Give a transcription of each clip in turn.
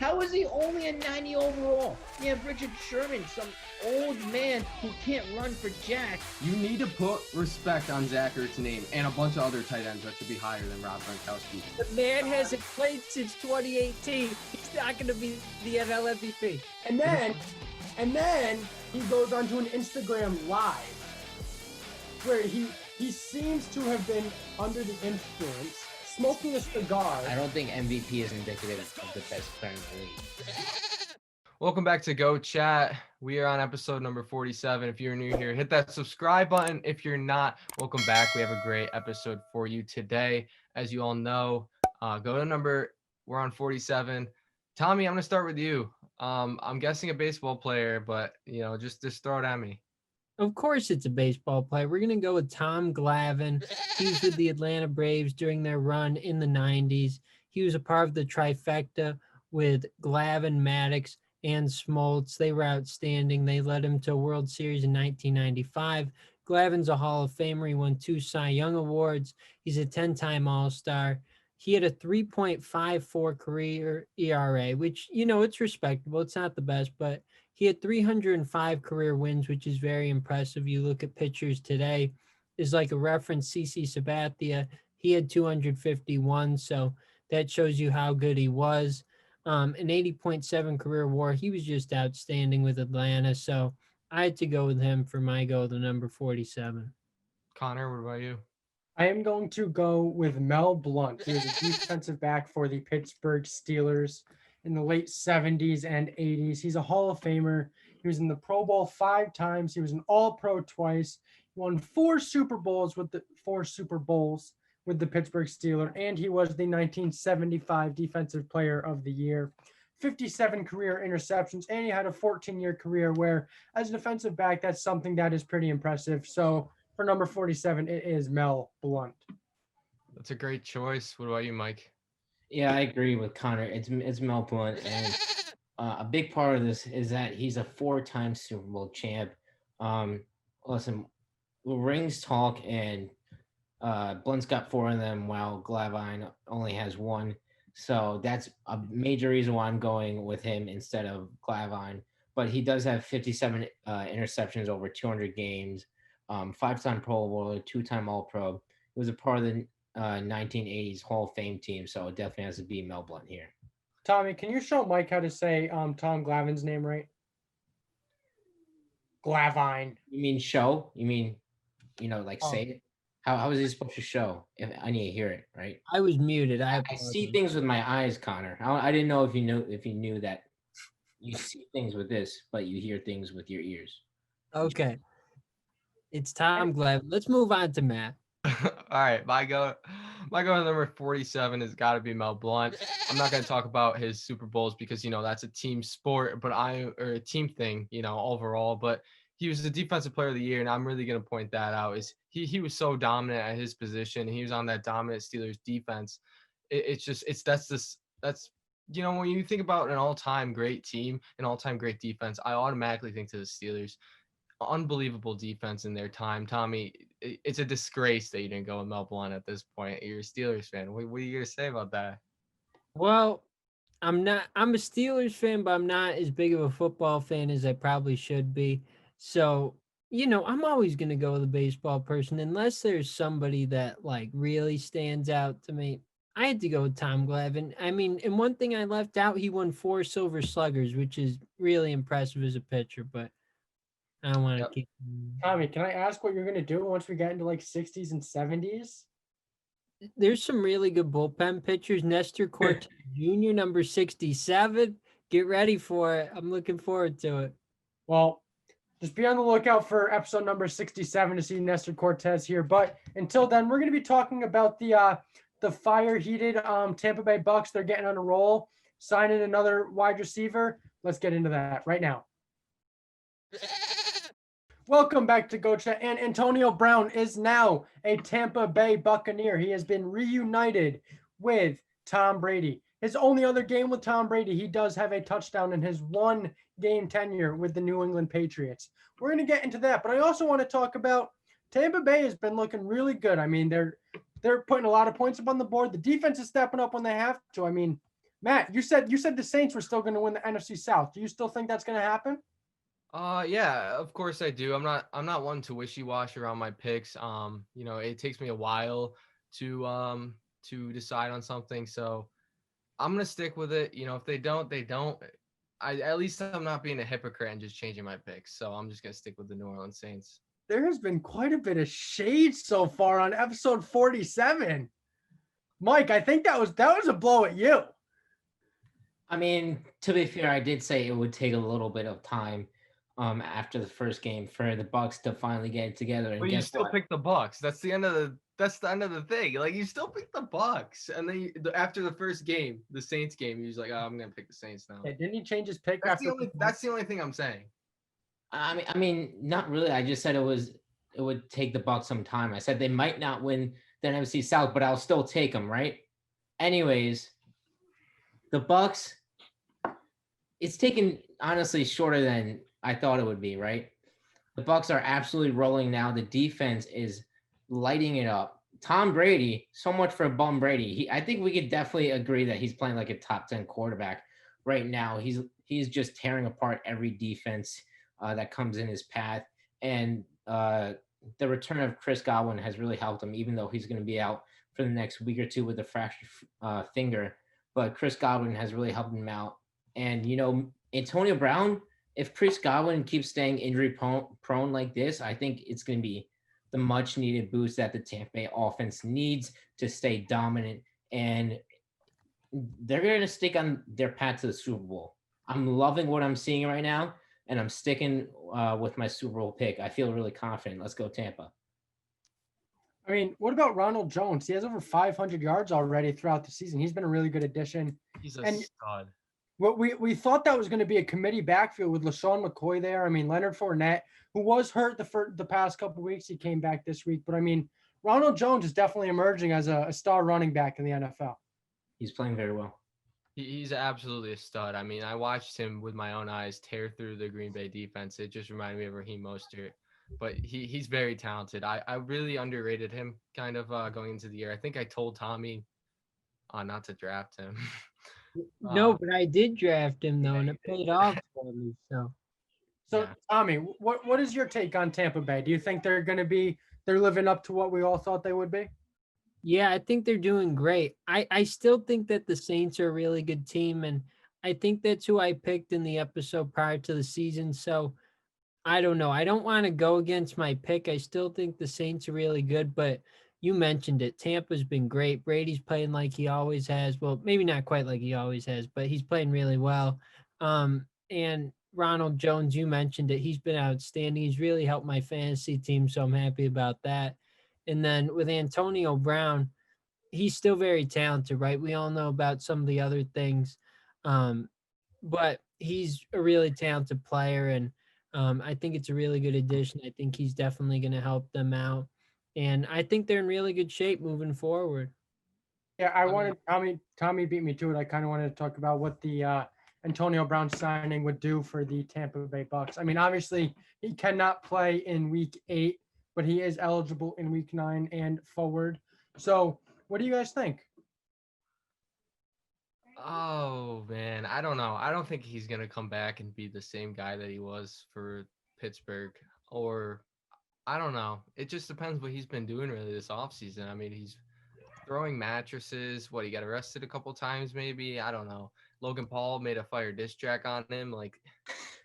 How is he only a 90 overall? You have Richard Sherman, some old man who can't run for jack. You need to put respect on Zach Ertz's name and a bunch of other tight ends that should be higher than Rob Gronkowski. The man hasn't played since 2018. He's not going to be the NL MVP. And then he goes onto an Instagram live where he seems to have been under the influence, smoking a cigar. I don't think MVP is indicative of the best player in the league. Welcome back to Go Chat. We are on episode number 47. If you're new here, hit that subscribe button. If you're not, welcome back. We have a great episode for you today. As you all know, we're on 47. Tommy, I'm going to start with you. I'm guessing a baseball player, but, just throw it at me. Of course it's a baseball player. We're going to go with Tom Glavine. He was with the Atlanta Braves during their run in the 90s. He was a part of the trifecta with Glavine, Maddox, and Smoltz. They were outstanding. They led him to a World Series in 1995. Glavine's a Hall of Famer. He won 2 Cy Young Awards. He's a 10-time All-Star. He had a 3.54 career ERA, which, it's respectable. It's not the best, but he had 305 career wins, which is very impressive. You look at pitchers today, is like a reference, CC Sabathia. He had 251, so that shows you how good he was. An 80.7 career WAR. He was just outstanding with Atlanta, so I had to go with him for my go, the number 47. Connor, what about you? I am going to go with Mel Blount. He was a defensive back for the Pittsburgh Steelers in the late 70s and 80s. He's a Hall of Famer. He was in the Pro Bowl 5 times. He was an All-Pro twice. He won 4 Super Bowls with the Pittsburgh Steelers, and he was the 1975 Defensive Player of the Year. 57 career interceptions, and he had a 14-year career where, as a defensive back, that's something that is pretty impressive. So for number 47, it is Mel Blount. That's a great choice. What about you, Mike? Yeah, I agree with Connor. It's Mel Blount, and a big part of this is that he's a 4-time Super Bowl champ. Listen, rings talk, and Blount's got 4 of them, while Glavine only has 1. So that's a major reason why I'm going with him instead of Glavine. But he does have 57 interceptions over 200 games, 5-time Pro Bowler, 2-time All-Pro. He was a part of the 1980s Hall of Fame team, so it definitely has to be Mel Blount here. Tommy, can you show Mike how to say Tom Glavine's name right? Glavine. You mean show? You mean, say it? How is he supposed to show? If I need to hear it, right? I was muted. I see things with my eyes, Connor. I didn't know if you knew that you see things with this, but you hear things with your ears. Okay. It's Tom Glavine. Let's move on to Matt. All right, my go number 47 has got to be Mel Blount. I'm not going to talk about his Super Bowls because that's a team sport, or a team thing, overall. But he was the Defensive Player of the Year, and I'm really going to point that out. Is he was so dominant at his position. He was on that dominant Steelers defense. That's when you think about an all-time great team, an all-time great defense, I automatically think to the Steelers. Unbelievable defense in their time. Tommy, it's a disgrace that you didn't go with Mel Blount at this point. You're a Steelers fan. What are you going to say about that? Well, I'm a Steelers fan, but I'm not as big of a football fan as I probably should be. So, I'm always going to go with a baseball person unless there's somebody that really stands out to me. I had to go with Tom Glavine. I mean, and one thing I left out, he won 4 Silver Sluggers, which is really impressive as a pitcher, but I don't want to keep. Tommy, can I ask what you're going to do once we get into 60s and 70s? There's some really good bullpen pitchers. Nestor Cortez Jr., number 67. Get ready for it. I'm looking forward to it. Well, just be on the lookout for episode number 67 to see Nestor Cortez here. But until then, we're going to be talking about the fire-heated Tampa Bay Bucs. They're getting on a roll, signing another wide receiver. Let's get into that right now. Welcome back to Go Chat, and Antonio Brown is now a Tampa Bay Buccaneer. He has been reunited with Tom Brady. His only other game with Tom Brady, he does have a touchdown in his 1-game tenure with the New England Patriots. We're going to get into that, but I also want to talk about Tampa Bay has been looking really good. I mean, they're putting a lot of points up on the board. The defense is stepping up when they have to. I mean, Matt, you said the Saints were still going to win the NFC South. Do you still think that's going to happen? Yeah, of course I do. I'm not one to wishy-washy around my picks. It takes me a while to decide on something. So I'm gonna stick with it. If they don't, they don't. At least I'm not being a hypocrite and just changing my picks. So I'm just gonna stick with the New Orleans Saints. There has been quite a bit of shade so far on episode 47. Mike, I think that was a blow at you. I mean, to be fair, I did say it would take a little bit of time after the first game for the Bucs to finally get it together. And But you guess still what? pick the Bucs. That's the end of the thing. Like, you still pick the Bucs, and then after the first game, the Saints game, he was like, "Oh, I'm gonna pick the Saints now." Yeah, didn't he change his pick That's after? the only thing I'm saying. I mean, not really. I just said it would take the Bucs some time. I said they might not win the NFC South, but I'll still take them, right? Anyways, the Bucs. It's taken honestly shorter than I thought it would be, right? The Bucs are absolutely rolling now. The defense is lighting it up. Tom Brady, so much for bum Brady. I think we could definitely agree that he's playing like a top 10 quarterback right now. He's just tearing apart every defense that comes in his path. And the return of Chris Godwin has really helped him, even though he's going to be out for the next week or two with a fractured finger. But Chris Godwin has really helped him out. And, Antonio Brown, if Chris Godwin keeps staying injury prone like this, I think it's going to be the much needed boost that the Tampa Bay offense needs to stay dominant. And they're going to stick on their path to the Super Bowl. I'm loving what I'm seeing right now, and I'm sticking with my Super Bowl pick. I feel really confident. Let's go Tampa. I mean, what about Ronald Jones? He has over 500 yards already throughout the season. He's been a really good addition. He's a stud. What we thought that was going to be a committee backfield with LaShawn McCoy there. I mean, Leonard Fournette, who was hurt the past couple of weeks, he came back this week. But I mean, Ronald Jones is definitely emerging as a star running back in the NFL. He's playing very well. He's absolutely a stud. I mean, I watched him with my own eyes tear through the Green Bay defense. It just reminded me of Raheem Mostert. But he's very talented. I really underrated him kind of going into the year. I think I told Tommy not to draft him. No, but I did draft him though, and it paid off for me. So yeah. Tommy, what is your take on Tampa Bay? Do you think they're living up to what we all thought they would be? Yeah, I think they're doing great. I still think that the Saints are a really good team, and I think that's who I picked in the episode prior to the season. So I don't know. I don't want to go against my pick. I still think the Saints are really good, but you mentioned it. Tampa's been great. Brady's playing like he always has. Well, maybe not quite like he always has, but he's playing really well. And Ronald Jones, you mentioned it. He's been outstanding. He's really helped my fantasy team, so I'm happy about that. And then with Antonio Brown, he's still very talented, right? We all know about some of the other things, but he's a really talented player, and I think it's a really good addition. I think he's definitely going to help them out. And I think they're in really good shape moving forward. Yeah, Tommy beat me to it. I kind of wanted to talk about what the Antonio Brown signing would do for the Tampa Bay Bucs. I mean, obviously he cannot play in week 8, but he is eligible in week 9 and forward. So what do you guys think? Oh, man, I don't know. I don't think he's going to come back and be the same guy that he was for Pittsburgh, or I don't know. It just depends what he's been doing really this offseason. I mean, he's throwing mattresses. He got arrested a couple times maybe. I don't know. Logan Paul made a fire diss track on him. Like,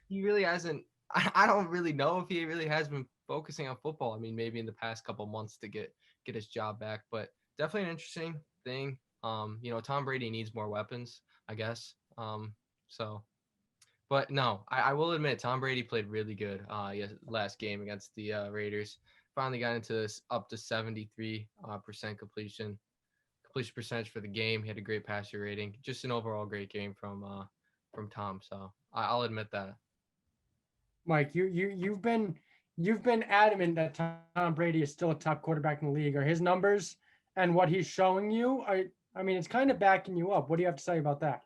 he really hasn't – I don't really know if he really has been focusing on football. I mean, maybe in the past couple months to get his job back. But definitely an interesting thing. Tom Brady needs more weapons, I guess. But no, I will admit Tom Brady played really good last game against the Raiders. Finally got into this up to 73% completion percentage for the game. He had a great passer rating. Just an overall great game from Tom. So I'll admit that. Mike, you've been adamant that Tom Brady is still a top quarterback in the league. Are his numbers and what he's showing you? I mean, it's kind of backing you up. What do you have to say about that?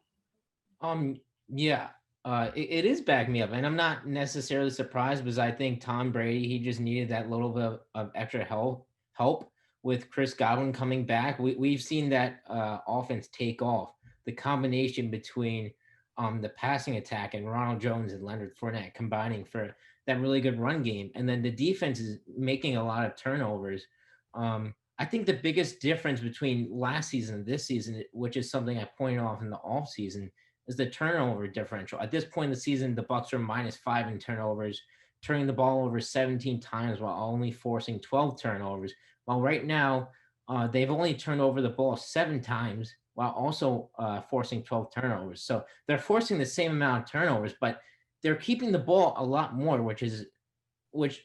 Yeah. It is backing me up, and I'm not necessarily surprised because I think Tom Brady, he just needed that little bit of extra help with Chris Godwin coming back. We've seen that offense take off. the combination between the passing attack and Ronald Jones and Leonard Fournette combining for that really good run game. And then the defense is making a lot of turnovers. I think the biggest difference between last season and this season, which is something I pointed off in the off season, is the turnover differential. At this point in the season, the Bucs are -5 in turnovers, turning the ball over 17 times while only forcing 12 turnovers. While right now, they've only turned over the ball 7 times while also forcing 12 turnovers. So they're forcing the same amount of turnovers, but they're keeping the ball a lot more, which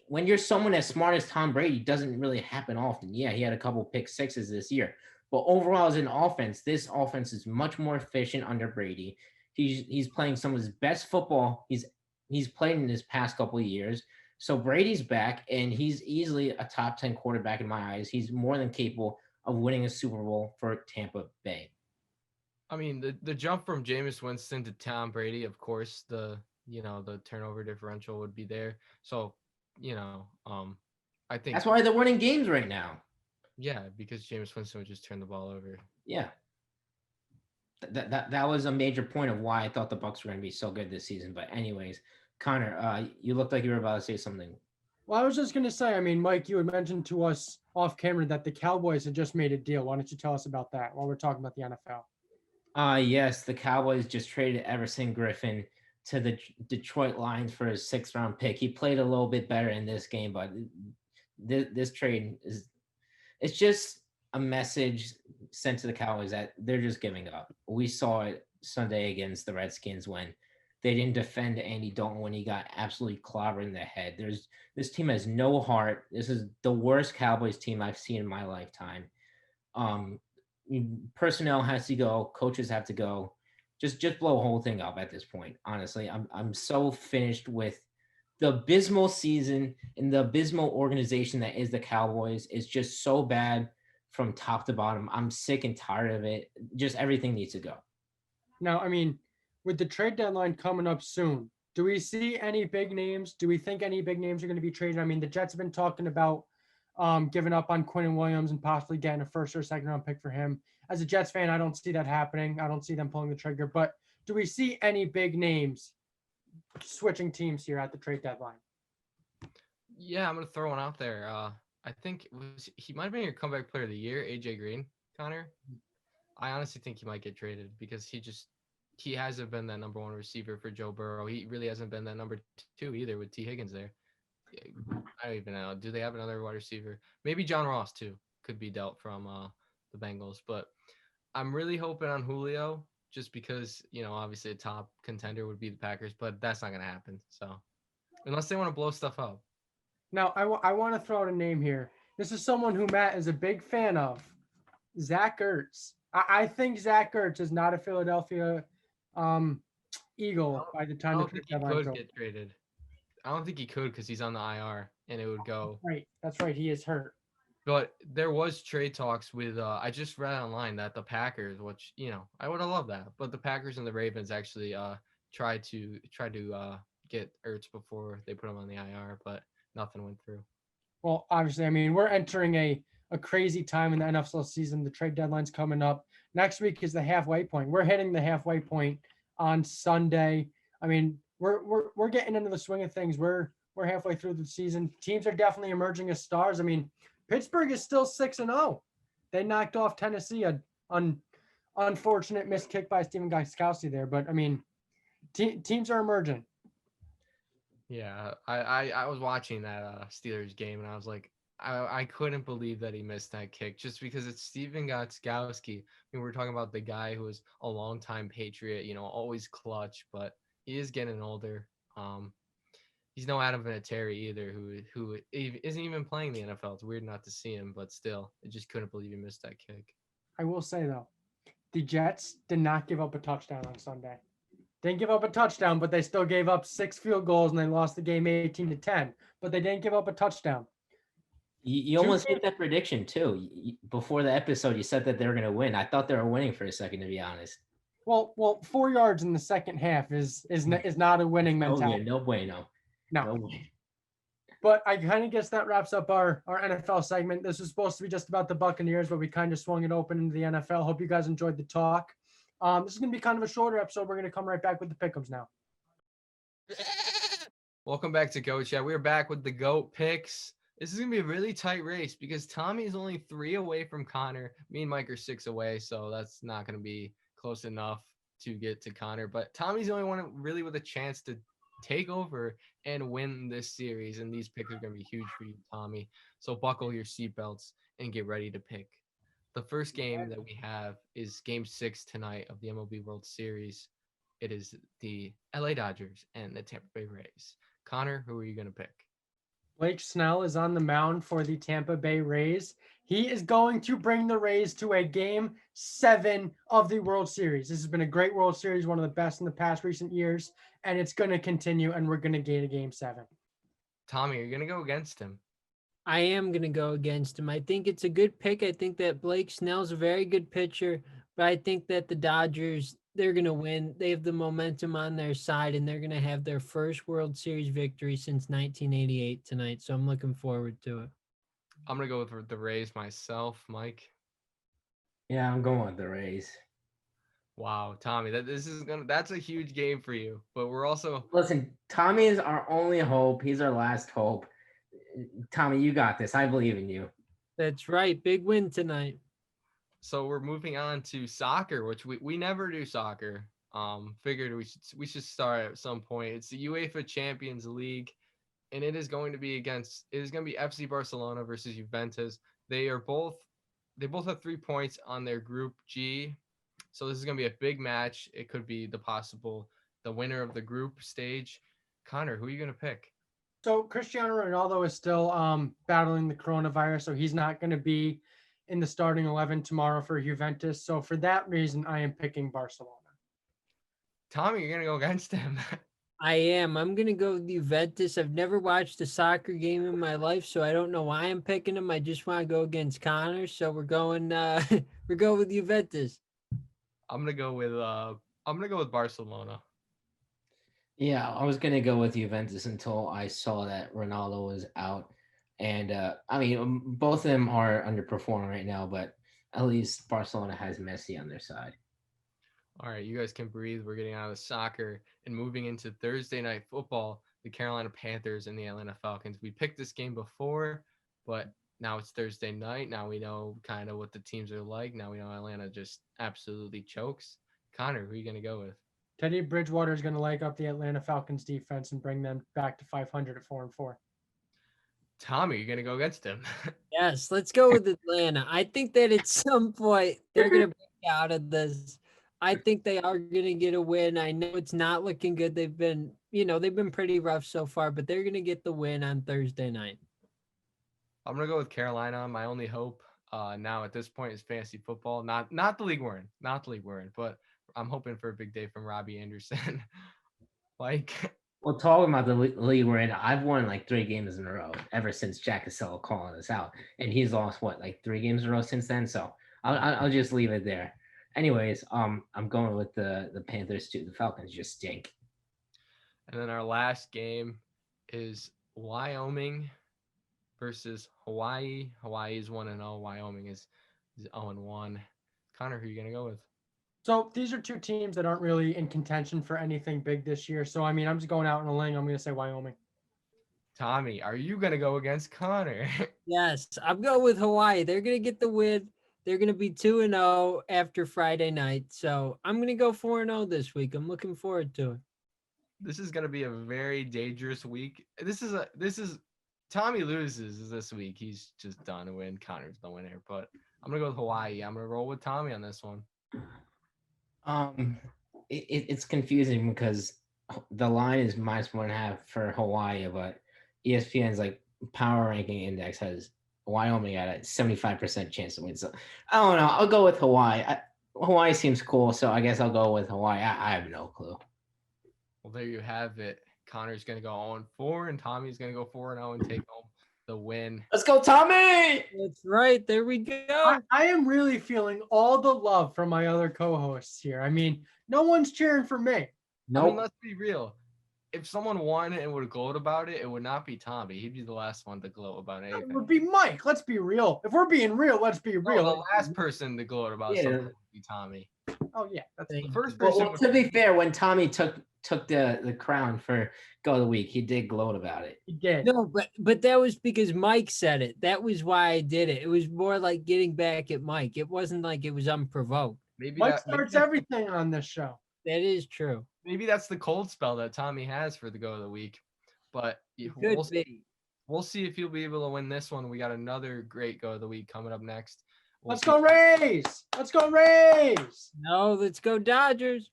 when you're someone as smart as Tom Brady doesn't really happen often. Yeah, he had a couple pick sixes this year, but overall as an offense, this offense is much more efficient under Brady. He's playing some of his best football he's played in his past couple of years. So Brady's back, and he's easily a top 10 quarterback in my eyes. He's more than capable of winning a Super Bowl for Tampa Bay. I mean, the jump from Jameis Winston to Tom Brady, of course, the turnover differential would be there. So, I think that's why they're winning games right now. Yeah, because Jameis Winston would just turn the ball over. Yeah. That was a major point of why I thought the Bucs were going to be so good this season. But anyways, Connor, you looked like you were about to say something. Well, I was just going to say, I mean, Mike, you had mentioned to us off camera that the Cowboys had just made a deal. Why don't you tell us about that while we're talking about the NFL? Yes, the Cowboys just traded Everson Griffin to the Detroit Lions for his 6th-round pick. He played a little bit better in this game, but this trade it's just a message sent to the Cowboys that they're just giving up. We saw it Sunday against the Redskins when they didn't defend Andy Dalton when he got absolutely clobbered in the head. This team has no heart. This is the worst Cowboys team I've seen in my lifetime. Personnel has to go, coaches have to go. Just blow the whole thing up at this point. Honestly, I'm so finished with the abysmal season and the abysmal organization that is the Cowboys. Is just so bad from top to bottom. I'm sick and tired of it. Just everything needs to go. Now, I mean, with the trade deadline coming up soon, do we see any big names? Do we think any big names are going to be traded? I mean, the Jets have been talking about giving up on Quinnen Williams and possibly getting a 1st or 2nd round pick for him. As a Jets fan, I don't see that happening. I don't see them pulling the trigger. But do we see any big names switching teams here at the trade deadline? Yeah, I'm going to throw one out there. I think he might have been your comeback player of the year, AJ Green, Connor. I honestly think he might get traded because he hasn't been that number 1 receiver for Joe Burrow. He really hasn't been that number 2 either with T. Higgins there. I don't even know. Do they have another wide receiver? Maybe John Ross too could be dealt from the Bengals. But I'm really hoping on Julio just because, obviously a top contender would be the Packers, but that's not going to happen. So unless they want to blow stuff up. Now, I want to throw out a name here. This is someone who Matt is a big fan of, Zach Ertz. I think Zach Ertz is not a Philadelphia Eagle by the time the trade deadline could get traded. I don't think he could because he's on the IR and it would go. Right. That's right. He is hurt. But there was trade talks with I just read online that the Packers, which I would have loved that, but the Packers and the Ravens actually tried to get Ertz before they put him on the IR, but nothing went through. Well, obviously, I mean, we're entering a crazy time in the NFL season. The trade deadline's coming up. Next week is the halfway point. We're hitting the halfway point on Sunday. I mean, we're getting into the swing of things. We're halfway through the season. Teams are definitely emerging as stars. I mean, Pittsburgh is still 6-0. They knocked off Tennessee, an unfortunate missed kick by Stephen Gostkowski there. But I mean, teams are emerging. Yeah, I was watching that Steelers game and I was like, I couldn't believe that he missed that kick just because it's Stephen Gostkowski. I mean, we're talking about the guy who was a longtime Patriot, always clutch, but he is getting older. He's no Adam Vinatieri either, who isn't even playing the NFL. It's weird not to see him, but still, I just couldn't believe he missed that kick. I will say though, the Jets did not give up a touchdown on Sunday. Didn't give up a touchdown, but they still gave up 6 field goals and they lost the game 18-10. But they didn't give up a touchdown. You almost hit that prediction too. Before the episode, you said that they were going to win. I thought they were winning for a second, to be honest. Well, 4 yards in the second half is not a winning mentality. No bueno. No way. But I kind of guess that wraps up our NFL segment. This was supposed to be just about the Buccaneers, but we kind of swung it open into the NFL. Hope you guys enjoyed the talk. This is going to be kind of a shorter episode. We're going to come right back with the pick'ems now. Welcome back to Go Chat. We're back with the GOAT picks. This is going to be a really tight race because Tommy is only 3 away from Connor. Me and Mike are 6 away, so that's not going to be close enough to get to Connor. But Tommy's the only one really with a chance to take over and win this series, and these picks are going to be huge for you, Tommy. So buckle your seatbelts and get ready to pick. The first game that we have is Game 6 tonight of the MLB World Series. It is the LA Dodgers and the Tampa Bay Rays. Connor, who are you going to pick? Blake Snell is on the mound for the Tampa Bay Rays. He is going to bring the Rays to a Game 7 of the World Series. This has been a great World Series, one of the best in the past recent years, and it's going to continue, and we're going to get a Game 7. Tommy, are you going to go against him? I am going to go against him. I think it's a good pick. I think that Blake Snell's a very good pitcher, but I think that the Dodgers, they're going to win. They have the momentum on their side, and they're going to have their first World Series victory since 1988 tonight. So I'm looking forward to it. I'm going to go with the Rays myself. Mike? Yeah, I'm going with the Rays. Wow, Tommy, that's a huge game for you. But we're also Listen, Tommy is our only hope. He's our last hope. Tommy, you got this. I believe in you. That's right. Big win tonight. So we're moving on to soccer, which we never do soccer. Figured we should start at some point. It's the UEFA Champions League, and it is going to be FC Barcelona versus Juventus. They both have 3 points on their Group G. So this is going to be a big match. It could be the winner of the group stage. Connor, who are you going to pick? So Cristiano Ronaldo is still battling the coronavirus, so he's not going to be in the starting 11 tomorrow for Juventus. So for that reason, I am picking Barcelona. Tommy, you're going to go against him. I am. I'm going to go with Juventus. I've never watched a soccer game in my life, so I don't know why I'm picking him. I just want to go against Connor, so we're going with Juventus. I'm going to go with Barcelona. Yeah, I was going to go with Juventus until I saw that Ronaldo was out. And, both of them are underperforming right now, but at least Barcelona has Messi on their side. All right, you guys can breathe. We're getting out of soccer and moving into Thursday night football, the Carolina Panthers and the Atlanta Falcons. We picked this game before, but now it's Thursday night. Now we know kind of what the teams are like. Now we know Atlanta just absolutely chokes. Connor, who are you going to go with? Teddy Bridgewater is going to leg up the Atlanta Falcons defense and bring them back to 500 at 4-4. Tommy, you're going to go against him. Yes, let's go with Atlanta. I think that at some point they're going to break out of this. I think they are going to get a win. I know it's not looking good. They've been pretty rough so far, but they're going to get the win on Thursday night. I'm going to go with Carolina. My only hope now at this point is fantasy football. Not the league we're in, but I'm hoping for a big day from Robbie Anderson. Well, talking about the league we're in, I've won like 3 games in a row ever since Jack Cassell calling us out, and he's lost 3 games in a row since then. So I'll just leave it there. Anyways, I'm going with the Panthers too. The Falcons just stink. And then our last game is Wyoming versus Hawaii. Hawaii is 1-0. Wyoming is 0-1. Connor, who are you gonna go with? So these are 2 teams that aren't really in contention for anything big this year. So, I'm just going out on a limb. I'm going to say Wyoming. Tommy, are you going to go against Connor? Yes, I'm going with Hawaii. They're going to get the win. They're going to be 2-0 after Friday night. So I'm going to go 4-0 this week. I'm looking forward to it. This is going to be a very dangerous week. Tommy loses this week. He's just done to win. Connor's the winner. But I'm going to go with Hawaii. I'm going to roll with Tommy on this one. It's confusing because the line is -1.5 for Hawaii, but ESPN's power ranking index has Wyoming at a 75% chance to win. So I don't know. I'll go with Hawaii. Hawaii seems cool, so I guess I'll go with Hawaii. I have no clue. Well, there you have it. Connor's going to go 0-4, and Tommy's going to go 4-0 and take home the win. Let's go, Tommy! That's right. There we go. I am really feeling all the love from my other co-hosts here. No one's cheering for me. No, let's be real. If someone won and would gloat about it, it would not be Tommy. He'd be the last one to gloat about anything. It would be Mike. Let's be real. If we're being real, let's be real. The last person to gloat about something would be Tommy. Oh yeah, that's Thank The you. first Well, person. well, to be fair, when Tommy took the crown for Go of the Week, he did gloat about it. he did. No, but that was because Mike said it. That was why I did it. It was more like getting back at Mike. It wasn't like it was unprovoked. maybe Mike that maybe starts that's, everything on this show. That is true. maybe that's the cold spell that Tommy has for the Go of the Week. But It we'll could be. we'll see if he'll be able to win this one. We got another great Go of the Week coming up next. We'll Let's see. go Rays! Let's go Rays! No, let's go Dodgers.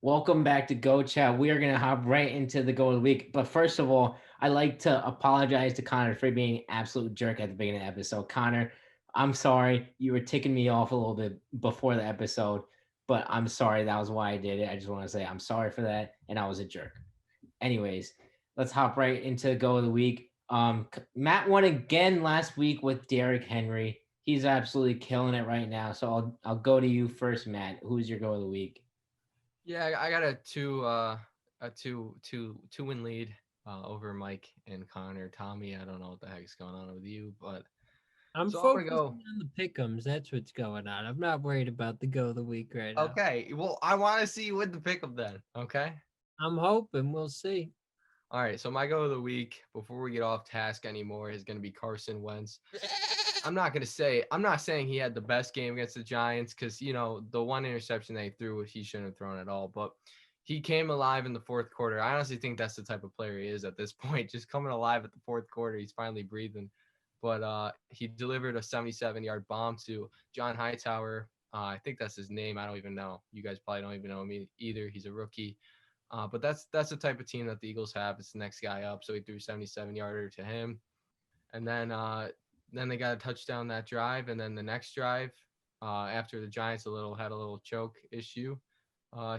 Welcome back to Go Chat. We are going to hop right into the Go of the Week. But first of all, I'd like to apologize to Connor for being an absolute jerk at the beginning of the episode. Connor, I'm sorry. You were ticking me off a little bit before the episode, but I'm sorry. That was why I did it. I just want to say I'm sorry for that, and I was a jerk. Anyways, let's hop right into Go of the Week. Matt won again last week with Derrick Henry. He's absolutely killing it right now. So I'll go to you first, Matt. Who's your Go of the Week? Yeah, I got a two win lead over Mike and Connor. Tommy, I don't know what the heck's going on with you, but I'm So I'm gonna focusing go- on the pick'ems. That's what's going on. I'm not worried about the Go of the Week right now. okay. Well, I want to see you with the pickup then. Okay. I'm hoping we'll see. All right. So my Go of the Week before we get off task anymore is going to be Carson Wentz. I'm not saying he had the best game against the Giants because, the one interception they threw, he shouldn't have thrown at all. But he came alive in the fourth quarter. I honestly think that's the type of player he is at this point. Just coming alive at the fourth quarter. He's finally breathing. But he delivered a 77-yard bomb to John Hightower. I think that's his name. I don't even know. You guys probably don't even know me either. He's a rookie. But that's the type of team that the Eagles have. It's the next guy up. So he threw a 77-yarder to him. And then they got a touchdown that drive, and then the next drive, after the Giants had a little choke issue,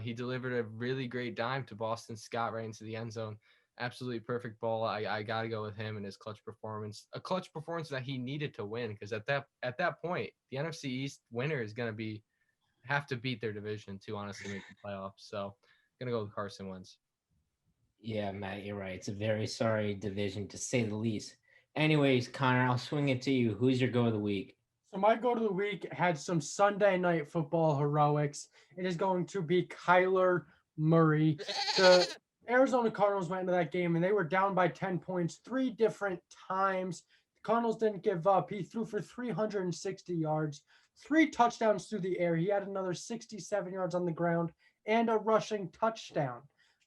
he delivered a really great dime to Boston Scott right into the end zone. Absolutely perfect ball. I got to go with him and his clutch performance. A clutch performance that he needed to win because at that point, the NFC East winner is going to have to beat their division to honestly make the playoffs. So, going to go with Carson Wentz. Yeah, Matt, you're right. It's a very sorry division to say the least. Anyways, Connor, I'll swing it to you. Who's your Go of the Week? So my Go to the Week had some Sunday night football heroics. It is going to be Kyler Murray. The Arizona Cardinals went into that game and they were down by 10 points 3 different times. The Cardinals didn't give up. He threw for 360 yards, 3 touchdowns through the air. He had another 67 yards on the ground and a rushing touchdown.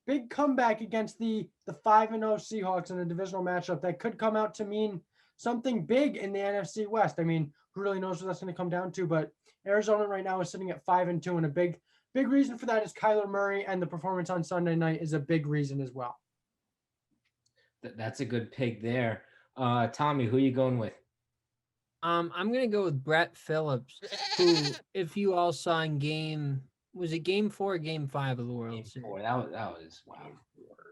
Big comeback against the 5-0 Seahawks in a divisional matchup that could come out to mean something big in the NFC West. I mean, who really knows what that's going to come down to? But Arizona right now is sitting at 5-2, and a big reason for that is Kyler Murray, and the performance on Sunday night is a big reason as well. That's a good pick there. Tommy, who are you going with? I'm gonna go with Brett Phillips, who, if you all saw in game 4 or game 5 of the World Series? That was wow.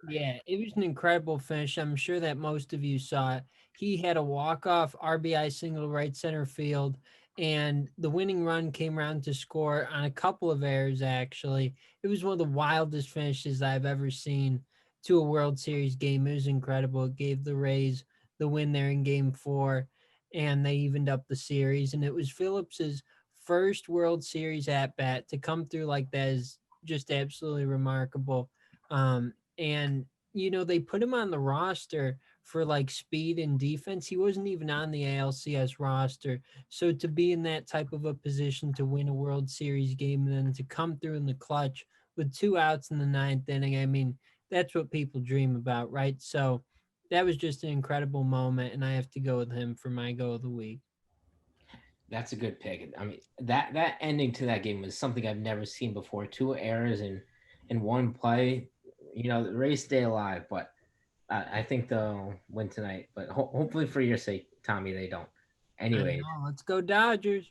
Yeah, it was an incredible finish. I'm sure that most of you saw it. He had a walk-off RBI single right center field, and the winning run came around to score on a couple of errors, actually. It was one of the wildest finishes I've ever seen to a World Series game. It was incredible. It gave the Rays the win there in game 4, and they evened up the series. And it was Phillips's first World Series at-bat. To come through like that is just absolutely remarkable. And they put him on the roster for like speed and defense. He wasn't even on the ALCS roster. So to be in that type of a position to win a World Series game and then to come through in the clutch with 2 outs in the 9th inning, I mean, that's what people dream about, right? So that was just an incredible moment, and I have to go with him for my Go of the Week. That's a good pick. I mean, that ending to that game was something I've never seen before. 2 errors in one play. The Rays stay alive, but I think they'll win tonight. But hopefully for your sake, Tommy, they don't. Anyways, let's go Dodgers.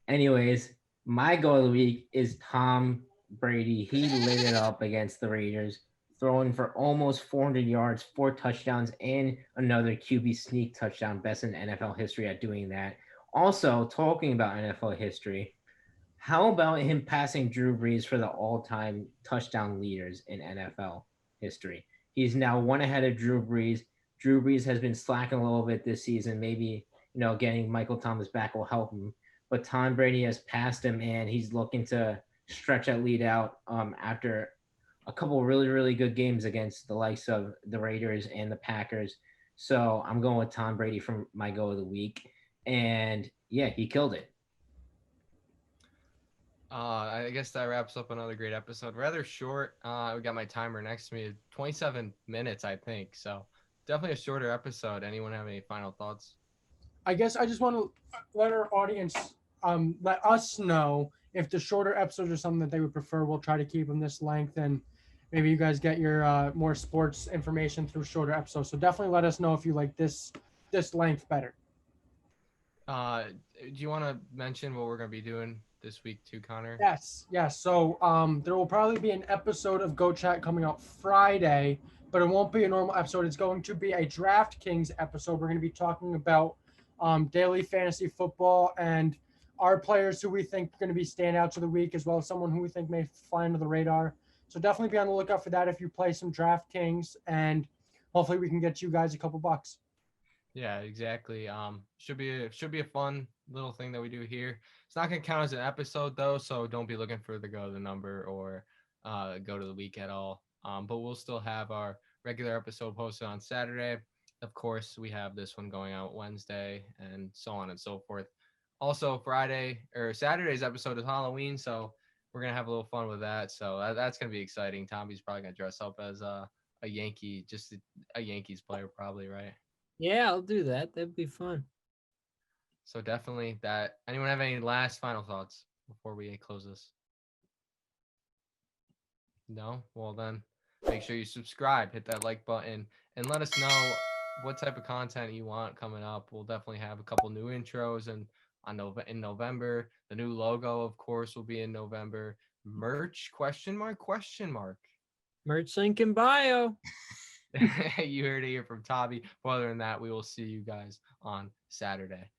Anyways, my Go of the Week is Tom Brady. He lit it up against the Raiders, throwing for almost 400 yards, 4 touchdowns, and another QB sneak touchdown, best in NFL history at doing that. Also, talking about NFL history, how about him passing Drew Brees for the all-time touchdown leaders in NFL history? He's now 1 ahead of Drew Brees. Drew Brees has been slacking a little bit this season. Maybe, getting Michael Thomas back will help him. but Tom Brady has passed him, and he's looking to stretch that lead out after a couple of really, really good games against the likes of the Raiders and the Packers. So I'm going with Tom Brady for my go of the week. And yeah, he killed it. I guess that wraps up another great episode. Rather short. We got my timer next to me. 27 minutes, I think. So definitely a shorter episode. Anyone have any final thoughts? I guess I just want to let our audience let us know if the shorter episodes are something that they would prefer. We'll try to keep them this length, and maybe you guys get your more sports information through shorter episodes. So definitely let us know if you like this length better. Do you want to mention what we're going to be doing this week too, Connor? Yes. So there will probably be an episode of Go Chat coming out Friday, but it won't be a normal episode. It's going to be a DraftKings episode. We're going to be talking about daily fantasy football and our players who we think are going to be standouts of the week, as well as someone who we think may fly under the radar. So definitely be on the lookout for that if you play some DraftKings, and hopefully we can get you guys a couple bucks. Yeah, exactly. Should be a fun little thing that we do here. It's not gonna count as an episode though, so don't be looking for the go to the number or go to the week at all. But we'll still have our regular episode posted on Saturday. Of course, we have this one going out Wednesday and so on and so forth. Also, Friday or Saturday's episode is Halloween, so we're gonna have a little fun with that. So that's gonna be exciting. Tommy's probably gonna dress up as a Yankee, just a Yankees player, probably, right? Yeah, I'll do that. That'd be fun. So definitely that. Anyone have any last final thoughts before we close this? No? Well then, make sure you subscribe, hit that like button, and let us know what type of content you want coming up. We'll definitely have a couple new intros and in November. The new logo, of course, will be in November. Merch? Question mark? Merch link in bio. You heard it here from Tommy. But other than that, we will see you guys on Saturday.